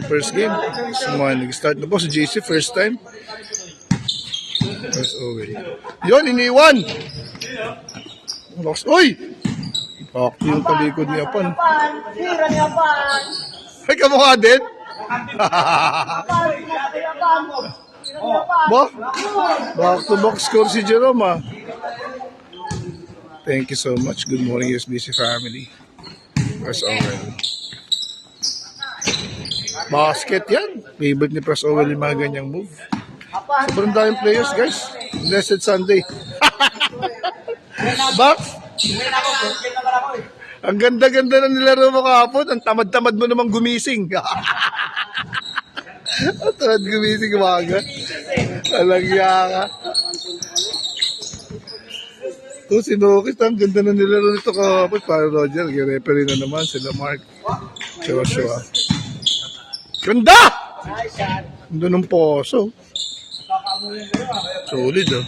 First game. Nag-start na po si JC. First time. First over. Yun, iniwan! Uy! Pakti yung talikod ni Apan. Ay, kamukha din? Back to back score si Jerome, ah. Thank you so much. Good morning, SBC family. First over. Basket yan. Favorite ni Press Owel yung mga ganyang move. Sobrang daming players, guys. Blessed Sunday. Bak? Ang ganda-ganda na nilaro mo kahapon. Ang tamad-tamad mo namang gumising. Ang tamad gumising umaga. Alagya ka. Ito, sinukit. Ang ganda na nilaro nito kahapon. Para Roger, referee na naman. Sila Mark. Joshua. Ganda! Ganda ng poso. Solid, oh.